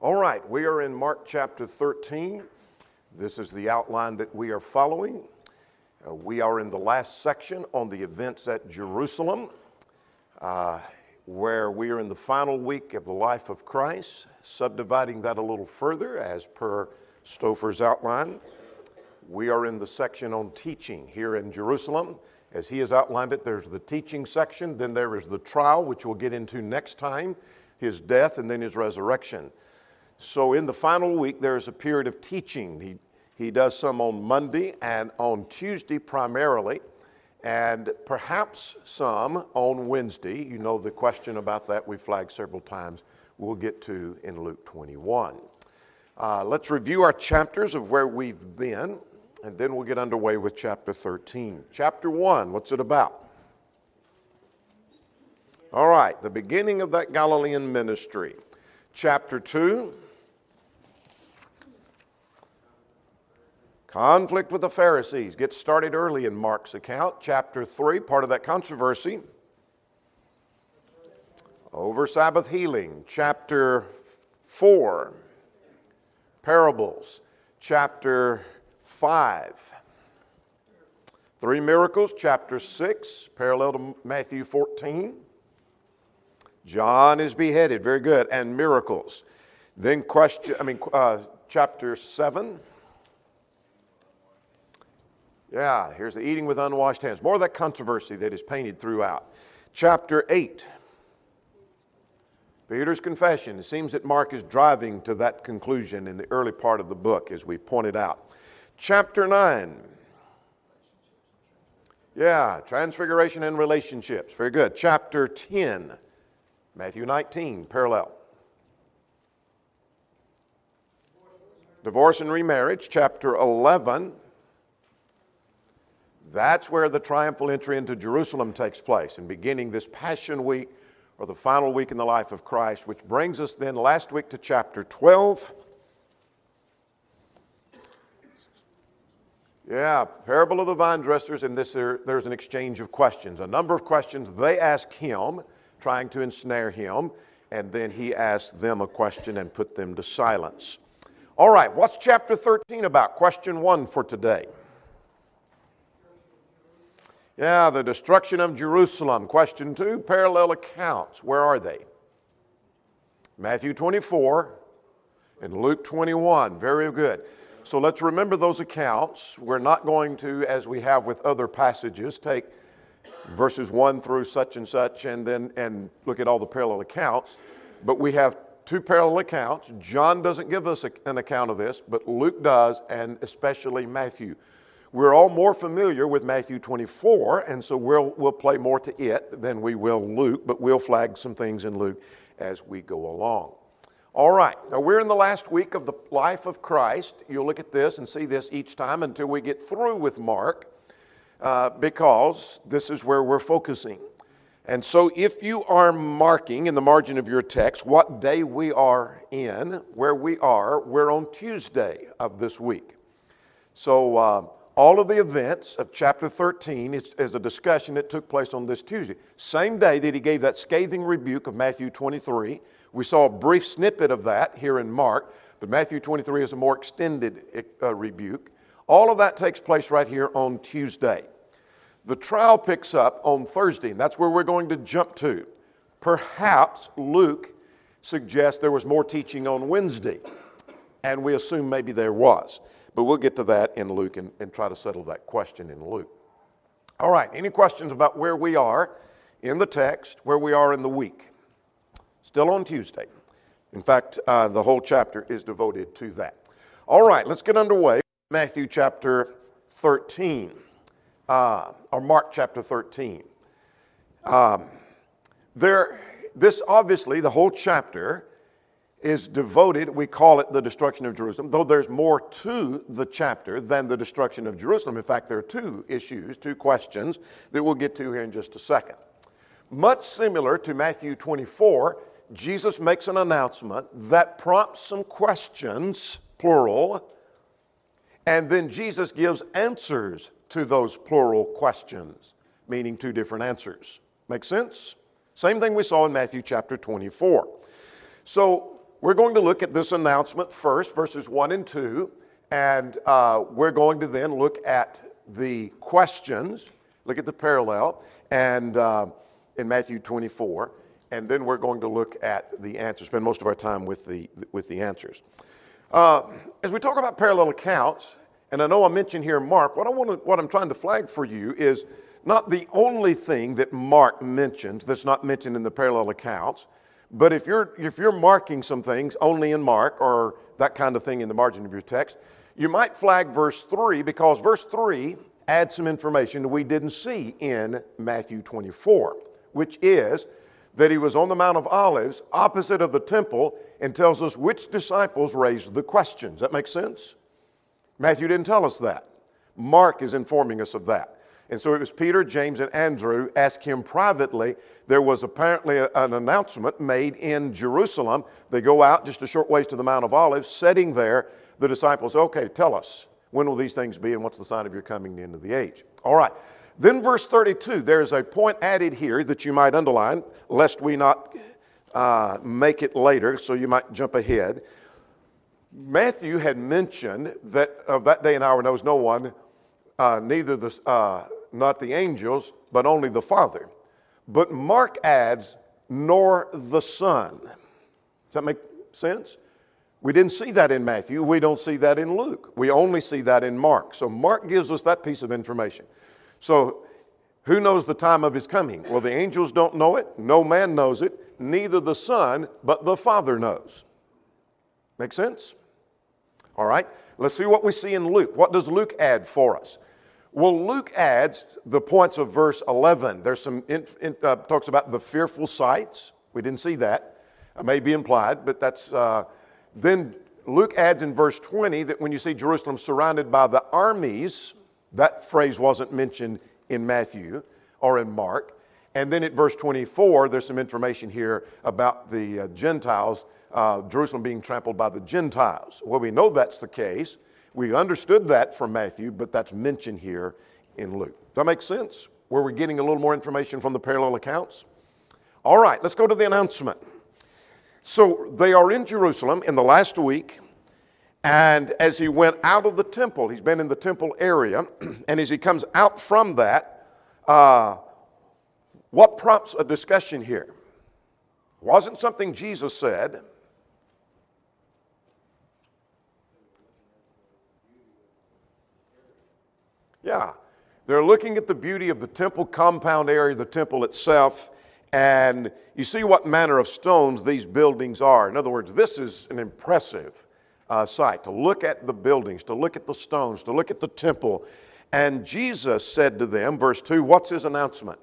All right, we are in Mark chapter 13. This is the outline that we are following. We are in the last section on the events at Jerusalem, where we are in the final week of the life of Christ, subdividing that a little further as per Stouffer's outline. We are in the section on teaching here in Jerusalem. As he has outlined it, there's the teaching section, then there is the trial, which we'll get into next time, his death, and then his resurrection. So in the final week, there is a period of teaching. He does some on Monday and on Tuesday primarily, and perhaps some on Wednesday. You know the question about that we flagged several times we'll get to in Luke 21. Let's review our chapters of where we've been, and then we'll get underway with chapter 13. Chapter 1, what's it about? All right, the beginning of that Galilean ministry. Chapter 2, conflict with the Pharisees. Gets started early in Mark's account. Chapter 3, part of that controversy over Sabbath healing. Chapter 4, parables. Chapter 5, 3 miracles. Chapter 6, parallel to Matthew 14. John is beheaded, very good, and miracles. Then chapter 7. Yeah, here's the eating with unwashed hands. More of that controversy that is painted throughout. Chapter 8. Peter's confession. It seems that Mark is driving to that conclusion in the early part of the book, as we've pointed out. Chapter 9. Yeah, transfiguration and relationships. Very good. Chapter 10. Matthew 19, parallel. Divorce and remarriage. Chapter 11. That's where the triumphal entry into Jerusalem takes place, and beginning this Passion Week, or the final week in the life of Christ, which brings us then last week to chapter 12. Yeah, parable of the vine dressers, and there's an exchange of questions. A number of questions they ask him, trying to ensnare him, and then he asks them a question and put them to silence. All right, what's chapter 13 about? Question 1 for today. Yeah, the destruction of Jerusalem. Question 2, parallel accounts. Where are they? Matthew 24 and Luke 21. Very good. So let's remember those accounts. We're not going to, as we have with other passages, take verses 1 through such and such and look at all the parallel accounts. But we have 2 parallel accounts. John doesn't give us an account of this, but Luke does, and especially Matthew. We're all more familiar with Matthew 24, and so we'll play more to it than we will Luke, but we'll flag some things in Luke as we go along. All right, now we're in the last week of the life of Christ. You'll look at this and see this each time until we get through with Mark, because this is where we're focusing. And so if you are marking in the margin of your text what day we are in, where we are, we're on Tuesday of this week. So all of the events of chapter 13 is a discussion that took place on this Tuesday. Same day that he gave that scathing rebuke of Matthew 23. We saw a brief snippet of that here in Mark, but Matthew 23 is a more extended rebuke. All of that takes place right here on Tuesday. The trial picks up on Thursday, and that's where we're going to jump to. Perhaps Luke suggests there was more teaching on Wednesday, and we assume maybe there was. But we'll get to that in Luke and try to settle that question in Luke. All right, any questions about where we are in the text, where we are in the week? Still on Tuesday. In fact, the whole chapter is devoted to that. All right, let's get underway. Matthew chapter 13, or Mark chapter 13. This obviously, the whole chapter is devoted, we call it the destruction of Jerusalem, though there's more to the chapter than the destruction of Jerusalem. In fact, there are 2 issues, 2 questions that we'll get to here in just a second. Much similar to Matthew 24, Jesus makes an announcement that prompts some questions, plural, and then Jesus gives answers to those plural questions, meaning 2 different answers. Make sense? Same thing we saw in Matthew chapter 24. So we're going to look at this announcement first, verses 1 and 2, and we're going to then look at the questions, look at the parallel, and in Matthew 24, and then we're going to look at the answers, spend most of our time with the answers. As we talk about parallel accounts, and I know I mentioned here Mark, what I'm trying to flag for you is not the only thing that Mark mentions that's not mentioned in the parallel accounts, but if you're marking some things only in Mark or that kind of thing in the margin of your text, you might flag verse 3 because verse 3 adds some information that we didn't see in Matthew 24, which is that he was on the Mount of Olives opposite of the temple and tells us which disciples raised the questions. That makes sense? Matthew didn't tell us that. Mark is informing us of that. And so it was Peter, James, and Andrew asked him privately. There was apparently an announcement made in Jerusalem. They go out just a short ways to the Mount of Olives, sitting there. The disciples, okay, tell us, when will these things be and what's the sign of your coming, the end of the age? All right. Then verse 32, there's a point added here that you might underline, lest we not make it later, so you might jump ahead. Matthew had mentioned that of that day and hour knows no one, not the angels, but only the Father. But Mark adds, nor the Son. Does that make sense? We didn't see that in Matthew. We don't see that in Luke. We only see that in Mark. So Mark gives us that piece of information. So who knows the time of his coming? Well, the angels don't know it. No man knows it. Neither the Son, but the Father knows. Make sense? All right. Let's see what we see in Luke. What does Luke add for us? Well, Luke adds the points of verse 11. There's some talks about the fearful sights. We didn't see that. It may be implied, but that's... Then Luke adds in verse 20 that when you see Jerusalem surrounded by the armies, that phrase wasn't mentioned in Matthew or in Mark. And then at verse 24, there's some information here about the Gentiles, Jerusalem being trampled by the Gentiles. Well, we know that's the case. We understood that from Matthew, but that's mentioned here in Luke. Does that make sense? Where we're getting a little more information from the parallel accounts? All right, let's go to the announcement. So they are in Jerusalem in the last week, and as he went out of the temple, he's been in the temple area, and as he comes out from that, what prompts a discussion here? It wasn't something Jesus said. Yeah, they're looking at the beauty of the temple compound area, the temple itself, and you see what manner of stones these buildings are. In other words, this is an impressive sight, to look at the buildings, to look at the stones, to look at the temple. And Jesus said to them, verse 2, what's his announcement?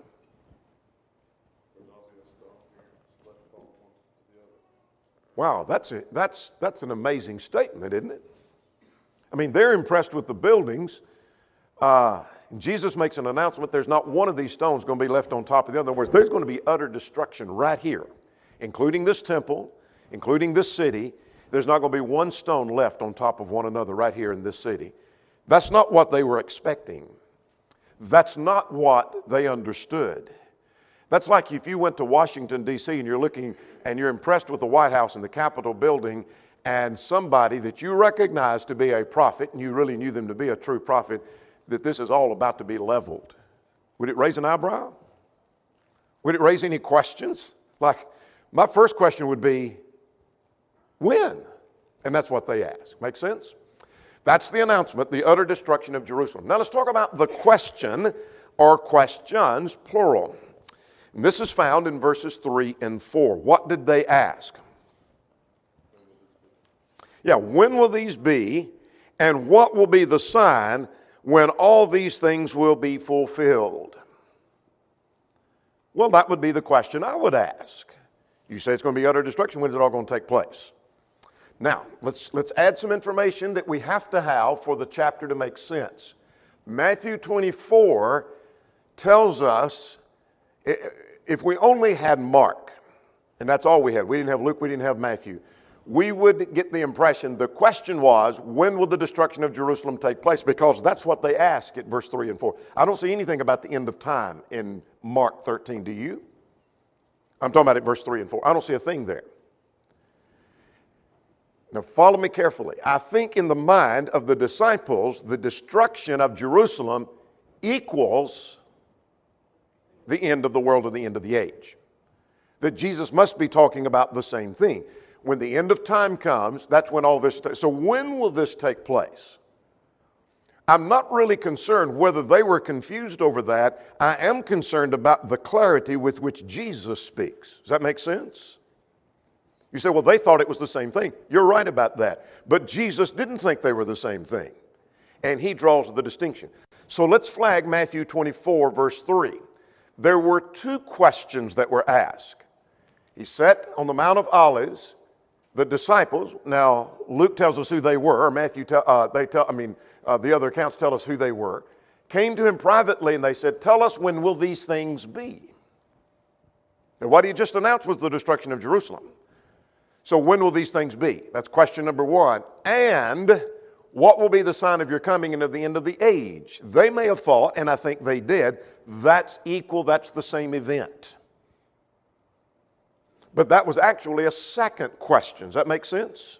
Wow, that's an amazing statement, isn't it? I mean, they're impressed with the buildings. Jesus makes an announcement, there's not one of these stones going to be left on top of the other. In other words, there's going to be utter destruction right here, including this temple, including this city. There's not going to be one stone left on top of one another right here in this city. That's not what they were expecting. That's not what they understood. That's like if you went to Washington, D.C., and you're looking and you're impressed with the White House and the Capitol building, and somebody that you recognize to be a prophet, and you really knew them to be a true prophet, that this is all about to be leveled. Would it raise an eyebrow? Would it raise any questions? Like, my first question would be, when? And that's what they ask. Make sense? That's the announcement, the utter destruction of Jerusalem. Now let's talk about the question, or questions, plural. And this is found in verses 3 and 4. What did they ask? Yeah, when will these be, and what will be the sign when all these things will be fulfilled? Well, that would be the question I would ask. You say it's going to be utter destruction. When is it all going to take place? Now, let's add some information that we have to have for the chapter to make sense. Matthew 24 tells us, if we only had Mark, and that's all we had, we didn't have Luke, we didn't have Matthew, we would get the impression the question was, when will the destruction of Jerusalem take place? Because that's what they ask at verse 3 and 4. I don't see anything about the end of time in Mark 13, do you? I'm talking about at verse 3 and 4. I don't see a thing there. Now follow me carefully. I think in the mind of the disciples, the destruction of Jerusalem equals the end of the world or the end of the age. That Jesus must be talking about the same thing. When the end of time comes, that's when all this... So when will this take place? I'm not really concerned whether they were confused over that. I am concerned about the clarity with which Jesus speaks. Does that make sense? You say, well, they thought it was the same thing. You're right about that. But Jesus didn't think they were the same thing. And he draws the distinction. So let's flag Matthew 24, verse 3. There were two questions that were asked. He sat on the Mount of Olives. The disciples, now Luke tells us who they were, or the other accounts tell us who they were, came to him privately and they said, tell us, when will these things be? And what he just announced was the destruction of Jerusalem. So when will these things be? That's question number one. And what will be the sign of your coming and of the end of the age? They may have thought, and I think they did, that's equal, that's the same event. But that was actually a second question. Does that make sense?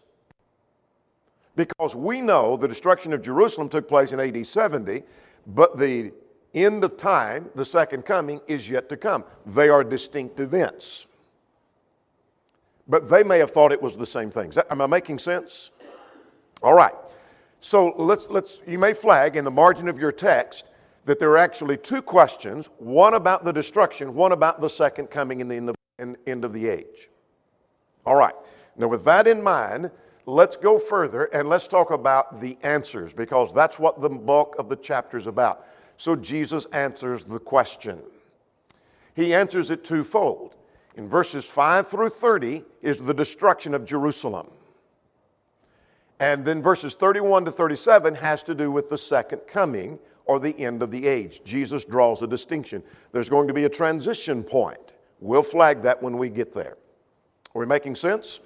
Because we know the destruction of Jerusalem took place in AD 70, but the end of time, the second coming, is yet to come. They are distinct events. But they may have thought it was the same thing. Am I making sense? All right. So you may flag in the margin of your text that there are actually two questions, one about the destruction, one about the second coming and the end of the age. All right. Now with that in mind, let's go further and let's talk about the answers, because that's what the bulk of the chapter is about. So Jesus answers the question. He answers it twofold. In verses 5 through 30 is the destruction of Jerusalem. And then verses 31 to 37 has to do with the second coming or the end of the age. Jesus draws a distinction. There's going to be a transition point. We'll flag that when we get there. Are we making sense?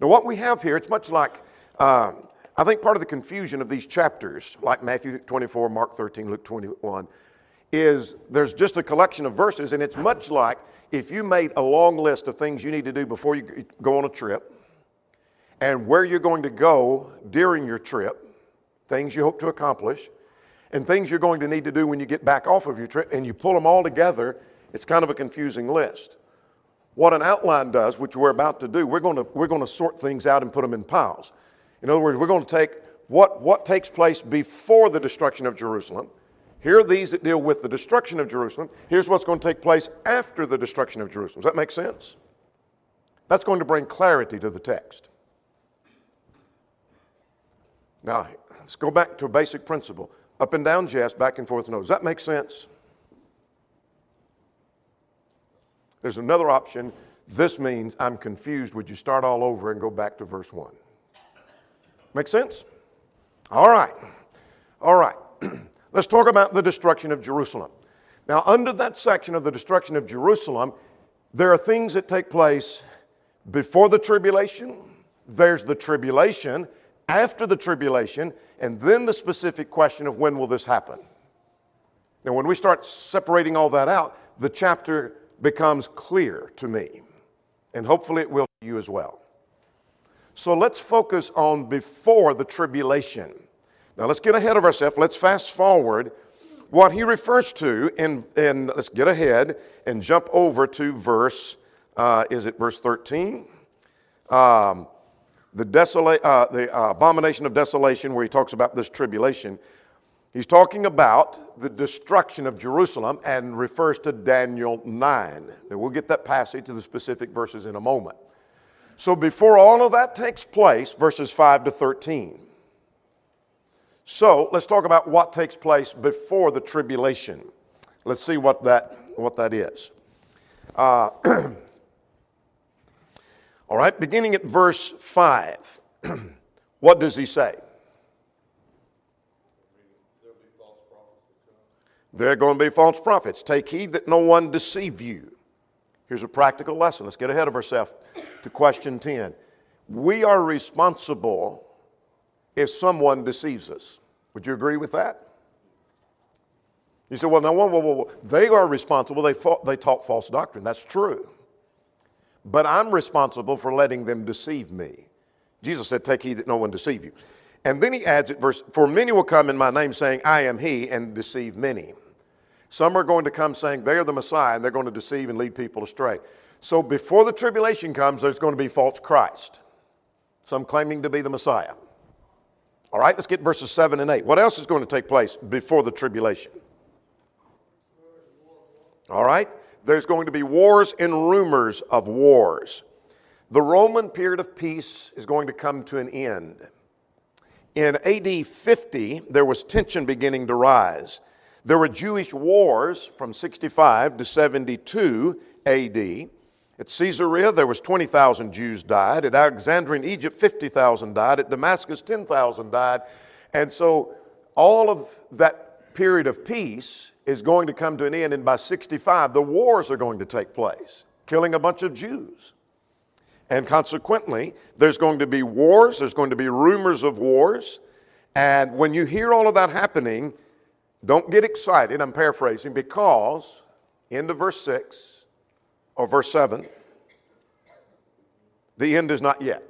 Now what we have here, it's much like, I think part of the confusion of these chapters, like Matthew 24, Mark 13, Luke 21, is there's just a collection of verses, and it's much like if you made a long list of things you need to do before you go on a trip, and where you're going to go during your trip, things you hope to accomplish, and things you're going to need to do when you get back off of your trip, and you pull them all together. It's kind of a confusing list. What an outline does, which we're about to do, we're going to sort things out and put them in piles. In other words, we're going to take what takes place before the destruction of Jerusalem. Here are these that deal with the destruction of Jerusalem. Here's what's going to take place after the destruction of Jerusalem. Does that make sense? That's going to bring clarity to the text. Now, let's go back to a basic principle. Up and down yes, back and forth no. Does that make sense? There's another option. This means I'm confused. Would you start all over and go back to verse 1? Make sense? All right. All right. Let's talk about the destruction of Jerusalem. Now, under that section of the destruction of Jerusalem, there are things that take place before the tribulation. There's the tribulation, after the tribulation, and then the specific question of when will this happen. Now, when we start separating all that out, the chapter becomes clear to me, and hopefully it will to you as well. So let's focus on before the tribulation. Now let's get ahead of ourselves. Let's fast forward what he refers to, and let's get ahead and jump over to verse 13? The abomination of desolation, where he talks about this tribulation. He's talking about the destruction of Jerusalem and refers to Daniel 9. And we'll get that passage to the specific verses in a moment. So before all of that takes place, verses 5 to 13. So let's talk about what takes place before the tribulation. Let's see what that is. All right, beginning at verse 5. What does he say? There are going to be false prophets. Take heed that no one deceive you. Here's a practical lesson. Let's get ahead of ourselves to question 10. We are responsible if someone deceives us. Would you agree with that? You say, well, now, whoa. They are responsible. They taught false doctrine. That's true. But I'm responsible for letting them deceive me. Jesus said, take heed that no one deceive you. And then he adds at verse, for many will come in my name saying, I am he, and deceive many. Some are going to come saying they are the Messiah, and they're going to deceive and lead people astray. So before the tribulation comes, there's going to be false Christ. Some claiming to be the Messiah. All right, let's get verses 7 and 8. What else is going to take place before the tribulation? All right, there's going to be wars and rumors of wars. The Roman period of peace is going to come to an end. In AD 50, there was tension beginning to rise. There were Jewish wars from 65 to 72 AD. At Caesarea, there was 20,000 Jews died. At Alexandria in Egypt, 50,000 died. At Damascus, 10,000 died. And so all of that period of peace is going to come to an end. And by 65, the wars are going to take place, killing a bunch of Jews. And consequently, there's going to be wars. There's going to be rumors of wars. And when you hear all of that happening, don't get excited. I'm paraphrasing, because end of verse 6 or verse 7, the end is not yet.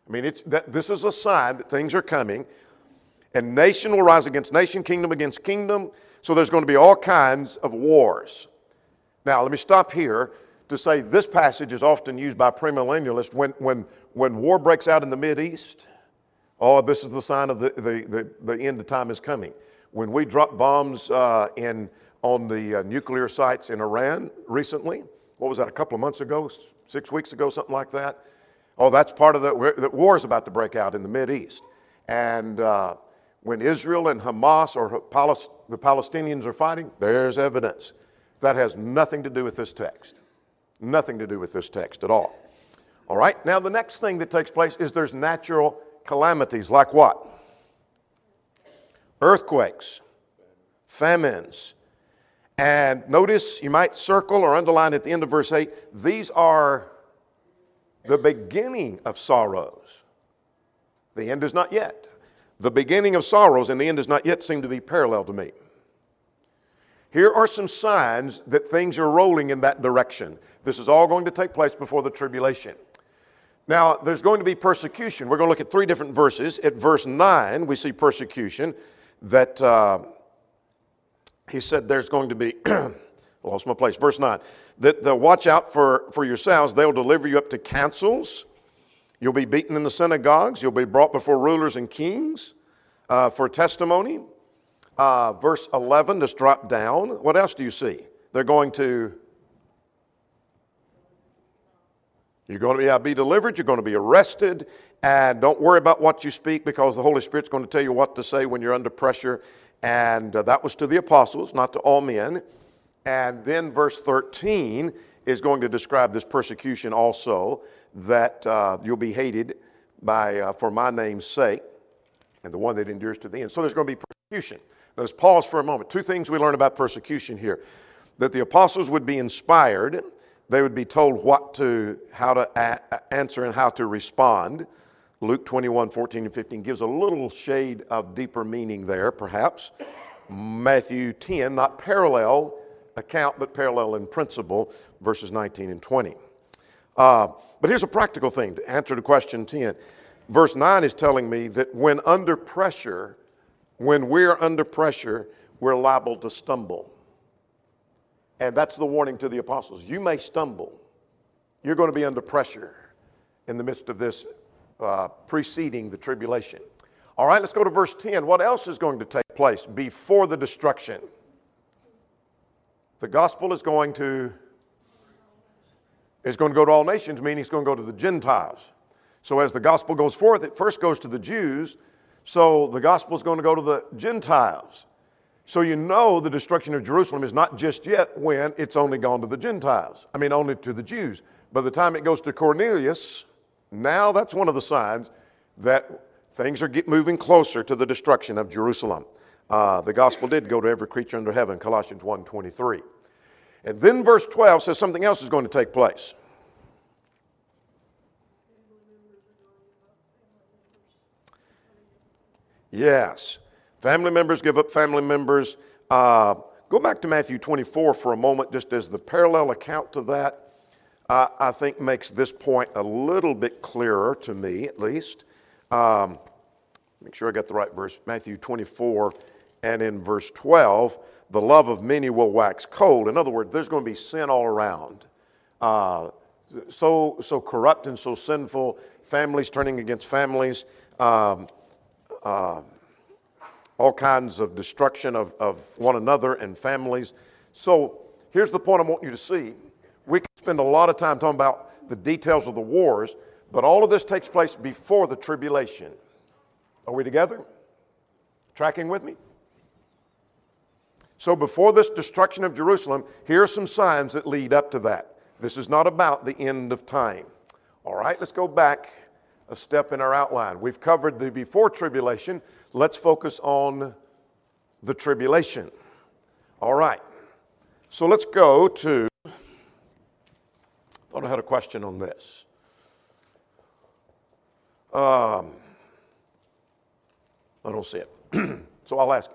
I mean, this is a sign that things are coming, and nation will rise against nation, kingdom against kingdom. So there's going to be all kinds of wars. Now, let me stop here to say this passage is often used by premillennialists when war breaks out in the Mideast. Oh, this is the sign of the end of time is coming. When we dropped bombs on the nuclear sites in Iran recently, what was that, a couple of months ago, 6 weeks ago, something like that? Oh, that's part of the war is about to break out in the Mideast. And when Israel and Hamas or the Palestinians are fighting, there's evidence. That has nothing to do with this text. Nothing to do with this text at all. All right, now the next thing that takes place is there's natural calamities, like what? Earthquakes, famines. And notice, you might circle or underline at the end of verse 8, these are the beginning of sorrows. The end is not yet. The beginning of sorrows and the end is not yet seem to be parallel to me. Here are some signs that things are rolling in that direction. This is all going to take place before the tribulation. Now, there's going to be persecution. We're going to look at 3 different verses. At verse 9, we see persecution that he said there's going to be, I lost my place, verse 9, that they'll watch out for yourselves. They'll deliver you up to councils. You'll be beaten in the synagogues. You'll be brought before rulers and kings for testimony. Verse 11, just drop down. What else do you see? They're going to, you're going to be delivered. You're going to be arrested. And don't worry about what you speak, because the Holy Spirit's going to tell you what to say when you're under pressure. And that was to the apostles, not to all men. And then verse 13 is going to describe this persecution also, that you'll be hated for my name's sake, and the one that endures to the end. So there's going to be persecution. Now, let's pause for a moment. 2 things we learn about persecution here. That the apostles would be inspired. They would be told how to answer and how to respond. Luke 21, 14 and 15 gives a little shade of deeper meaning there, perhaps. Matthew 10, not parallel account, but parallel in principle, verses 19 and 20. But here's a practical thing to answer to question 10. Verse 9 is telling me that when we're under pressure, we're liable to stumble. And that's the warning to the apostles. You may stumble. You're going to be under pressure in the midst of this preceding the tribulation. All right, let's go to verse 10. What else is going to take place before the destruction? The gospel is going to go to all nations, meaning it's going to go to the Gentiles. So as the gospel goes forth, it first goes to the Jews, so the gospel is going to go to the Gentiles. So you know the destruction of Jerusalem is not just yet when it's only gone to the Gentiles. Only to the Jews. By the time it goes to Cornelius, now that's one of the signs that things are moving closer to the destruction of Jerusalem. The gospel did go to every creature under heaven, Colossians 1:23. And then verse 12 says something else is going to take place. Yes. Family members give up family members. Go back to Matthew 24 for a moment, just as the parallel account to that. I think makes this point a little bit clearer to me, at least. Make sure I got the right verse. Matthew 24 and in verse 12, the love of many will wax cold. In other words, there's going to be sin all around. So corrupt and so sinful, families turning against families, all kinds of destruction of one another and families. So here's the point I want you to see. We can spend a lot of time talking about the details of the wars, but all of this takes place before the tribulation. Are we together? Tracking with me? So before this destruction of Jerusalem, here are some signs that lead up to that. This is not about the end of time. All right, let's go back a step in our outline. We've covered the before tribulation. Let's focus on the tribulation. All right, so let's go to, I thought I had a question on this. I don't see it. So I'll ask,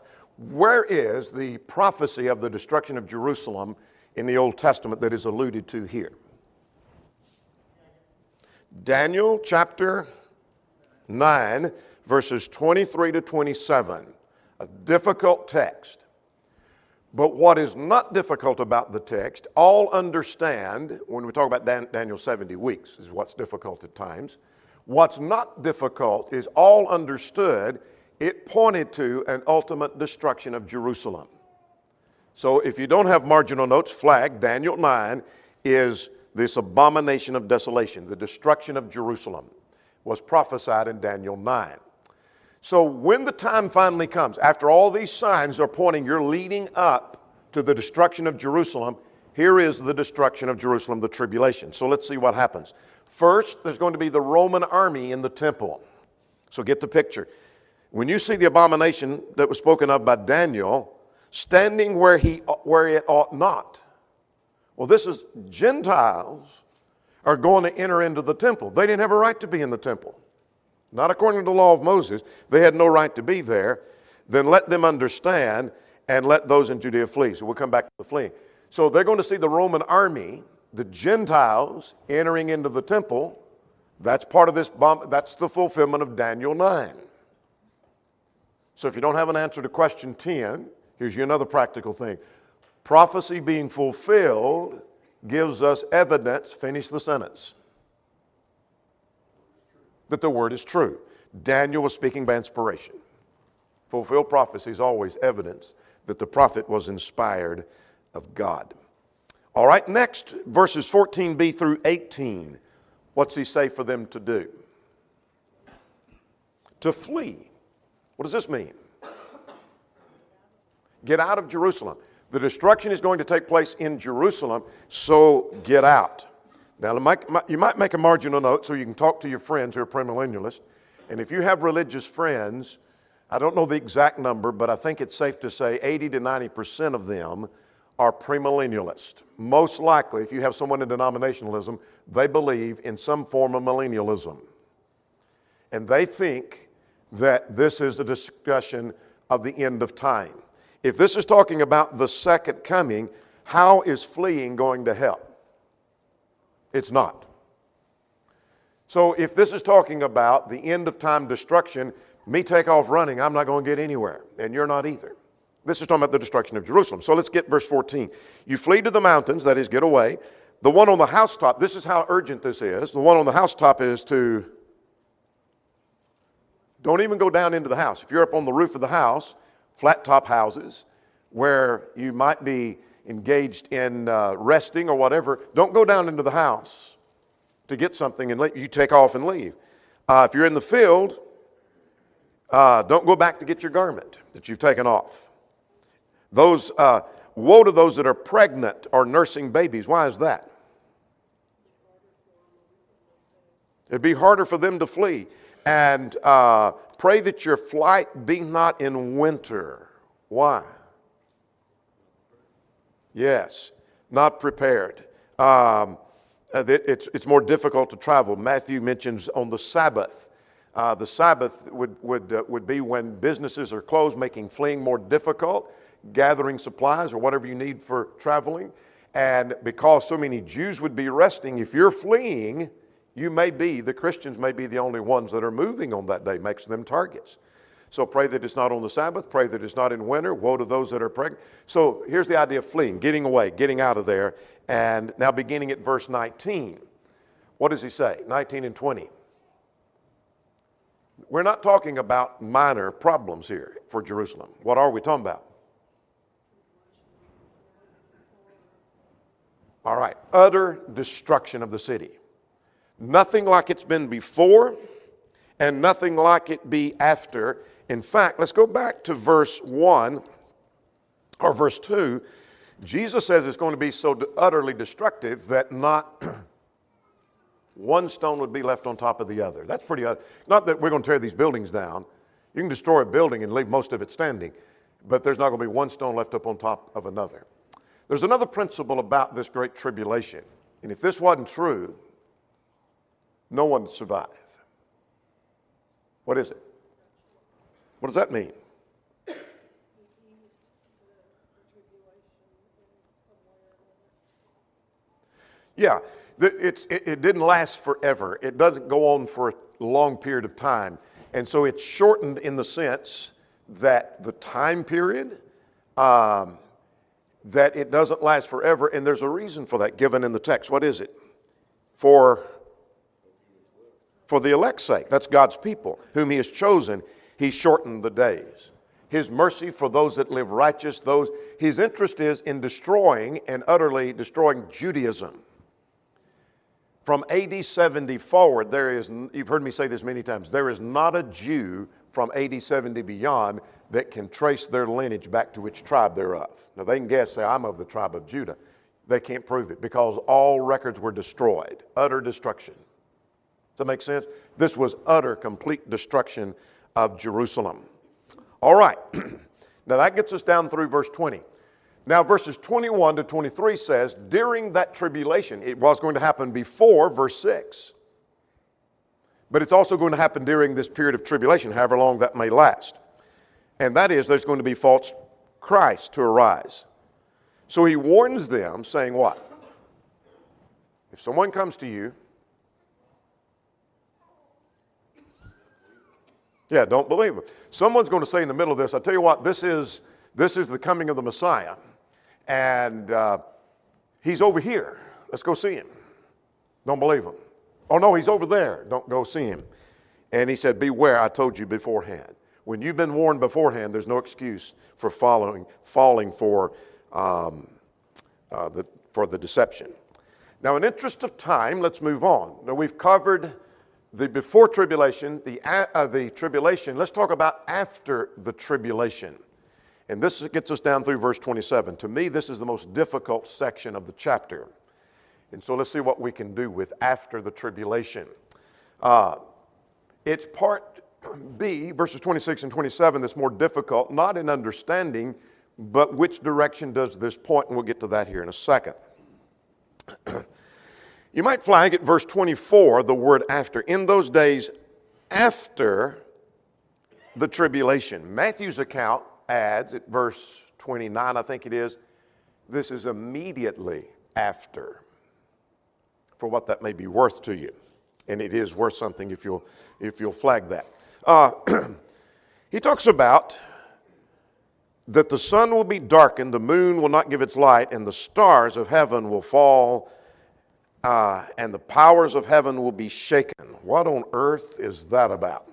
where is the prophecy of the destruction of Jerusalem in the Old Testament that is alluded to here? Daniel chapter 9, verses 23 to 27. A difficult text. But what is not difficult about the text, all understand, when we talk about Daniel's 70 weeks, is what's difficult at times. What's not difficult is all understood. It pointed to an ultimate destruction of Jerusalem. So if you don't have marginal notes, flag Daniel 9 is this abomination of desolation. The destruction of Jerusalem was prophesied in Daniel 9. So when the time finally comes, after all these signs are pointing, you're leading up to the destruction of Jerusalem, here is the destruction of Jerusalem, the tribulation. So let's see what happens. First, there's going to be the Roman army in the temple. So get the picture. When you see the abomination that was spoken of by Daniel, standing where it ought not. Well, this is Gentiles are going to enter into the temple. They didn't have a right to be in the temple. Not according to the law of Moses. They had no right to be there. Then let them understand and let those in Judea flee. So we'll come back to the fleeing. So they're going to see the Roman army, the Gentiles entering into the temple. That's part of this bomb. That's the fulfillment of Daniel 9. So if you don't have an answer to question 10, here's you another practical thing. Prophecy being fulfilled gives us evidence, finish the sentence, that the word is true. Daniel was speaking by inspiration. Fulfilled prophecy is always evidence that the prophet was inspired of God. All right, next, verses 14b through 18. What's he say for them to do? To flee. What does this mean? Get out of Jerusalem. The destruction is going to take place in Jerusalem, so get out. Now, you might make a marginal note so you can talk to your friends who are premillennialists. And if you have religious friends, I don't know the exact number, but I think it's safe to say 80 to 90% of them are premillennialists. Most likely, if you have someone in denominationalism, they believe in some form of millennialism. And they think that this is the discussion of the end of time. If this is talking about the second coming, how is fleeing going to help? It's not. So if this is talking about the end of time destruction, me take off running, I'm not going to get anywhere, and you're not either. This is talking about the destruction of Jerusalem. So let's get verse 14. You flee to the mountains, that is, get away. The one on the housetop, this is how urgent this is. The one on the housetop is to don't even go down into the house. If you're up on the roof of the house, flat top houses, where you might be engaged in resting or whatever, don't go down into the house to get something and you take off and leave. If you're in the field, don't go back to get your garment that you've taken off. Woe to those that are pregnant or nursing babies. Why is that? It'd be harder for them to flee. And pray that your flight be not in winter. Why? Yes, not prepared. It's more difficult to travel. Matthew mentions on the Sabbath. The Sabbath would be when businesses are closed, making fleeing more difficult, gathering supplies or whatever you need for traveling. And because so many Jews would be resting, if you're fleeing, the Christians may be the only ones that are moving on that day, makes them targets. So pray that it's not on the Sabbath, pray that it's not in winter, woe to those that are pregnant. So here's the idea of fleeing, getting away, getting out of there. And now beginning at verse 19, what does he say? 19 and 20. We're not talking about minor problems here for Jerusalem. What are we talking about? All right, utter destruction of the city. Nothing like it's been before, and nothing like it be after. In fact, let's go back to verse 1 or verse 2. Jesus says it's going to be so utterly destructive that not one stone would be left on top of the other. That's pretty not that we're going to tear these buildings down. You can destroy a building and leave most of it standing, but there's not going to be one stone left up on top of another. There's another principle about this great tribulation, and if this wasn't true, no one would survive. What is it? What does that mean? Yeah, it didn't last forever. It doesn't go on for a long period of time. And so it's shortened in the sense that the time period, that it doesn't last forever. And there's a reason for that given in the text. What is it? For the elect's sake. That's God's people, whom he has chosen. He shortened the days. His mercy for those that live righteous, his interest is in destroying and utterly destroying Judaism. From AD 70 forward, you've heard me say this many times, there is not a Jew from AD 70 beyond that can trace their lineage back to which tribe they're of. Now they can say, I'm of the tribe of Judah. They can't prove it because all records were destroyed, utter destruction. Does that make sense? This was utter, complete destruction of Jerusalem. All right. Now that gets us down through verse 20. Now verses 21 to 23 says, during that tribulation, it was going to happen before verse 6. But it's also going to happen during this period of tribulation, however long that may last. And that is, there's going to be false Christ to arise. So he warns them, saying what? If someone comes to you, don't believe him. Someone's going to say in the middle of this, I tell you what, this is the coming of the Messiah. And he's over here. Let's go see him. Don't believe him. Oh no, he's over there. Don't go see him. And he said, beware, I told you beforehand. When you've been warned beforehand, there's no excuse for falling for the deception. Now, in interest of time, let's move on. Now, we've covered the before tribulation, the tribulation. Let's talk about after the tribulation. And this gets us down through verse 27. To me, this is the most difficult section of the chapter. And so let's see what we can do with after the tribulation. It's part B, verses 26 and 27, that's more difficult, not in understanding, but which direction does this point? And we'll get to that here in a second. You might flag at verse 24 the word after. In those days after the tribulation. Matthew's account adds at verse 29, I think it is, this is immediately after, for what that may be worth to you. And it is worth something if you'll flag that. He talks about that the sun will be darkened, the moon will not give its light, and the stars of heaven will fall, and the powers of heaven will be shaken. What on earth is that about?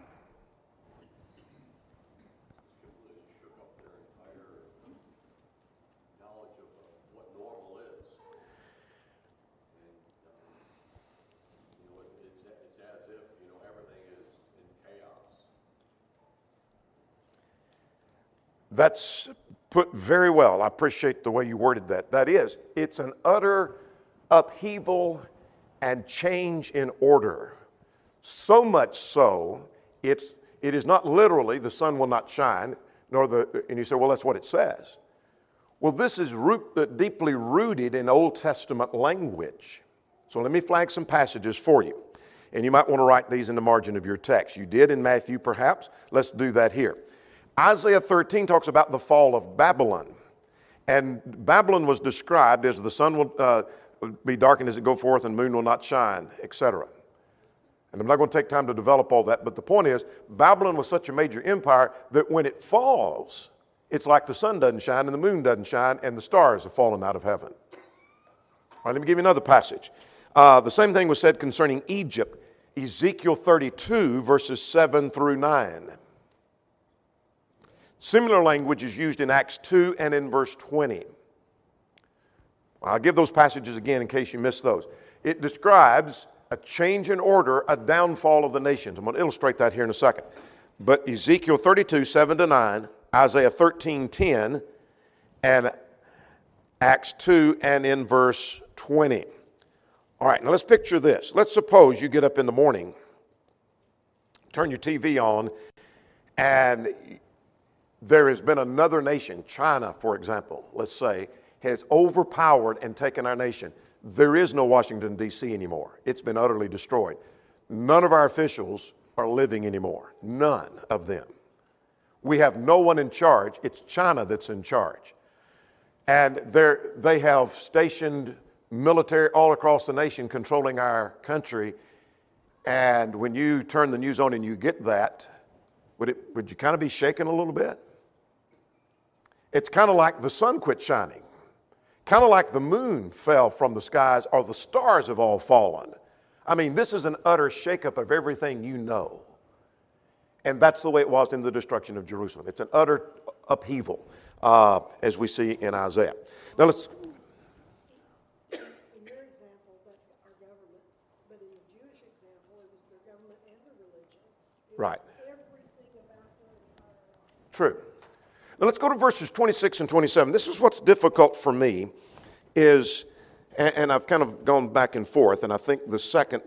That's put very well. I appreciate the way you worded that. That is, it's an utter upheaval and change in order. So much so, it is not literally the sun will not shine, and you say, well, that's what it says. Well, this is deeply rooted in Old Testament language. So let me flag some passages for you. And you might want to write these in the margin of your text. You did in Matthew, perhaps. Let's do that here. Isaiah 13 talks about the fall of Babylon. And Babylon was described as the sun will be darkened as it go forth and the moon will not shine, etc. And I'm not going to take time to develop all that, but the point is, Babylon was such a major empire that when it falls, it's like the sun doesn't shine and the moon doesn't shine and the stars have fallen out of heaven. All right, let me give you another passage. The same thing was said concerning Egypt, Ezekiel 32, verses 7 through 9. Similar language is used in Acts 2 and in verse 20. I'll give those passages again in case you missed those. It describes a change in order, a downfall of the nations. I'm going to illustrate that here in a second. But Ezekiel 32, 7 to 9, Isaiah 13, 10, and Acts 2 and in verse 20. All right, now let's picture this. Let's suppose you get up in the morning, turn your TV on, and there has been another nation, China, for example, let's say, has overpowered and taken our nation. There is no Washington, D.C. anymore. It's been utterly destroyed. None of our officials are living anymore. None of them. We have no one in charge. It's China that's in charge. And they have stationed military all across the nation controlling our country. And when you turn the news on and you get that, would you kind of be shaken a little bit? It's kind of like the sun quit shining. Kind of like the moon fell from the skies or the stars have all fallen. I mean, this is an utter shakeup of everything you know. And that's the way it was in the destruction of Jerusalem. It's an utter upheaval, as we see in Isaiah. Now let's... In your example, that's our government. But in the Jewish example, it was their government and their religion. Right. Everything about their entire life. True. Now let's go to verses 26 and 27. This is what's difficult for me is, and I've kind of gone back and forth, and I think the second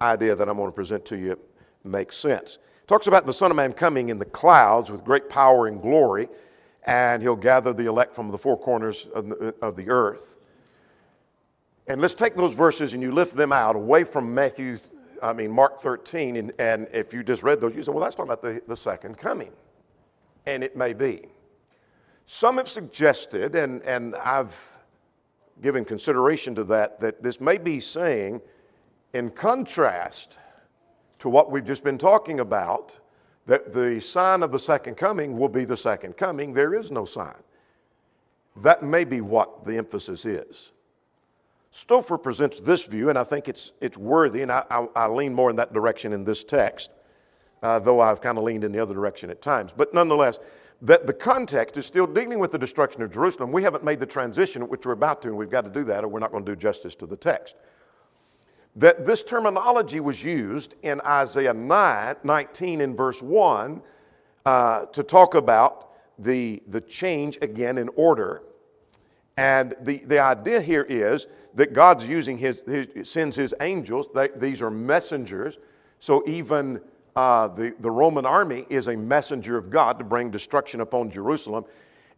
idea that I'm going to present to you makes sense. It talks about the Son of Man coming in the clouds with great power and glory, and he'll gather the elect from the four corners of the earth. And let's take those verses and you lift them out away from Mark 13, and if you just read those, you say, well, that's talking about the second coming. And it may be. Some have suggested, and I've given consideration to that this may be saying, in contrast to what we've just been talking about, that the sign of the second coming will be the second coming. There is no sign. That may be what the emphasis is. Stouffer presents this view, and I think it's worthy, and I lean more in that direction in this text. Though I've kind of leaned in the other direction at times. But nonetheless, that the context is still dealing with the destruction of Jerusalem. We haven't made the transition, which we're about to, and we've got to do that, or we're not going to do justice to the text. That this terminology was used in Isaiah 19 in verse 1 to talk about the change again in order. And the idea here is that God's using sends his angels. These are messengers. So even the Roman army is a messenger of God to bring destruction upon Jerusalem.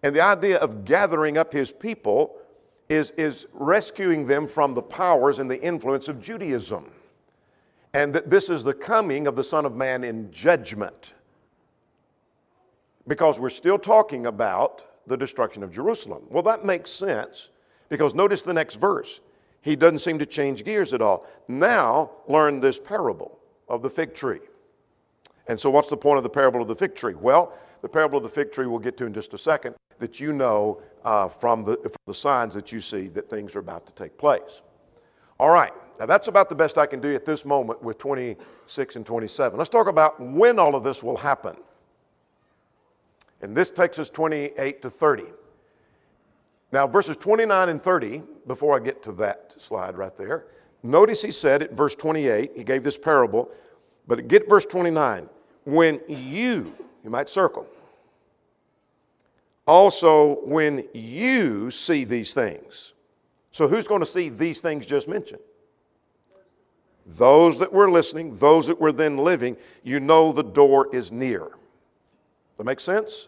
And the idea of gathering up his people is rescuing them from the powers and the influence of Judaism. And that this is the coming of the Son of Man in judgment. Because we're still talking about the destruction of Jerusalem. Well, that makes sense, because notice the next verse. He doesn't seem to change gears at all. Now, learn this parable of the fig tree. And so what's the point of the parable of the fig tree? Well, the parable of the fig tree we'll get to in just a second, that you know from the signs that you see that things are about to take place. All right, now that's about the best I can do at this moment with 26 and 27. Let's talk about when all of this will happen. And this takes us 28 to 30. Now, verses 29 and 30, before I get to that slide right there, notice he said at verse 28, he gave this parable, but get verse 29. When you might circle. Also, when you see these things. So who's going to see these things just mentioned? Those that were listening, those that were then living, you know the door is near. Does that make sense?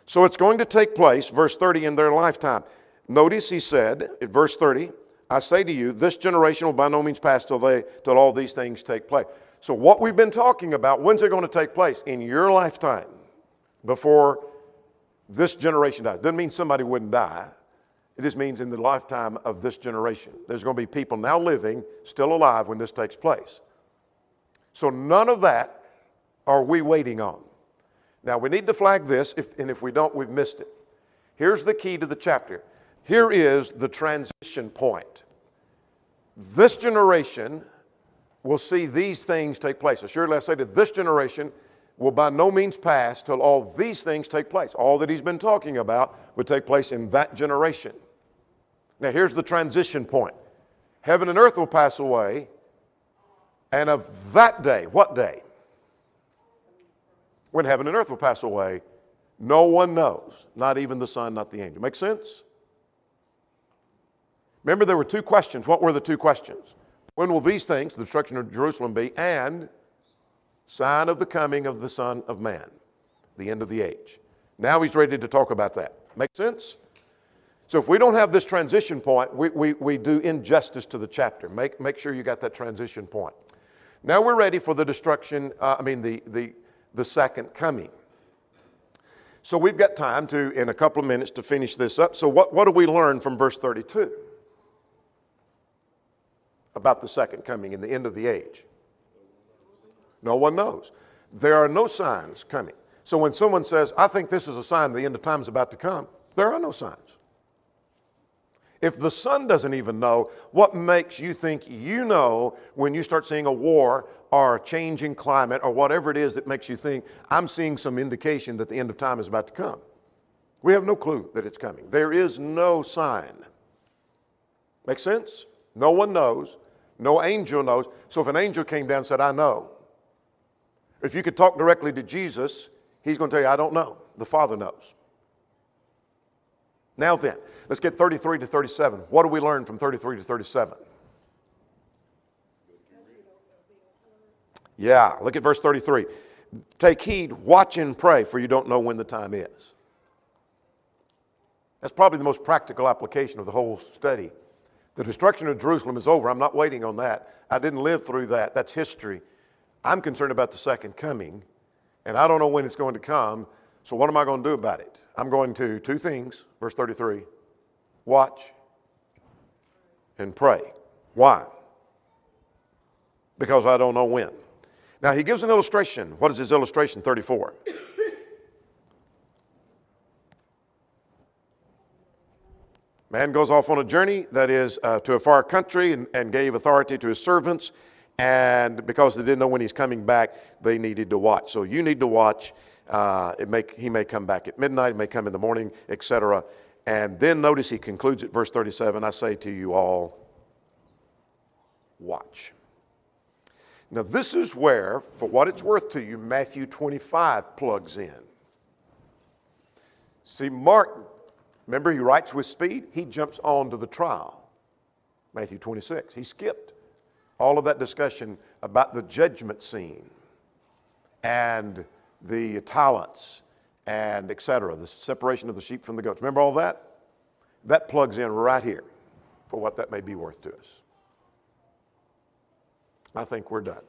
So it's going to take place, verse 30, in their lifetime. Notice he said, at verse 30, I say to you, this generation will by no means pass till all these things take place. So what we've been talking about, when's it going to take place? In your lifetime, before this generation dies. Doesn't mean somebody wouldn't die. It just means in the lifetime of this generation. There's going to be people now living, still alive when this takes place. So none of that are we waiting on. Now we need to flag this, and if we don't, we've missed it. Here's the key to the chapter. Here is the transition point. This generation will see these things take place. Assuredly, I say that this generation will by no means pass till all these things take place. All that he's been talking about would take place in that generation. Now here's the transition point. Heaven and earth will pass away, and of that day, what day? When heaven and earth will pass away, no one knows, not even the Son, not the angel. Make sense? Remember, there were two questions. What were the two questions? When will these things, the destruction of Jerusalem, be? And sign of the coming of the Son of Man, the end of the age. Now he's ready to talk about that. Make sense? So if we don't have this transition point, we do injustice to the chapter. Make sure you got that transition point. Now we're ready for the destruction, the second coming. So we've got time to, in a couple of minutes, to finish this up. So what do we learn from verse 32 about the second coming and the end of the age? No one knows. There are no signs coming. So when someone says, I think this is a sign the end of time is about to come, there are no signs. If the Son doesn't even know, what makes you think you know when you start seeing a war or a changing climate or whatever it is that makes you think, I'm seeing some indication that the end of time is about to come? We have no clue that it's coming. There is no sign. Make sense? No one knows. No angel knows. So if an angel came down and said, I know. If you could talk directly to Jesus, he's going to tell you, I don't know. The Father knows. Now then, let's get 33 to 37. What do we learn from 33 to 37? Yeah, look at verse 33. Take heed, watch and pray, for you don't know when the time is. That's probably the most practical application of the whole study. The destruction of Jerusalem is over. I'm not waiting on that. I didn't live through that. That's history. I'm concerned about the second coming, and I don't know when it's going to come. So what am I going to do about it? I'm going to two things. Verse 33, watch and pray. Why? Because I don't know when. Now he gives an illustration. What is his illustration? 34. Man goes off on a journey, that is to a far country, and gave authority to his servants. And because they didn't know when he's coming back, they needed to watch. So you need to watch. He may come back at midnight, he may come in the morning, etc. And then notice he concludes at verse 37, I say to you all, watch. Now this is where, for what it's worth to you, Matthew 25 plugs in. See, Mark, remember he writes with speed? He jumps on to the trial. Matthew 26, he skipped all of that discussion about the judgment scene and the talents and etc., the separation of the sheep from the goats. Remember all that? That plugs in right here for what that may be worth to us. I think we're done.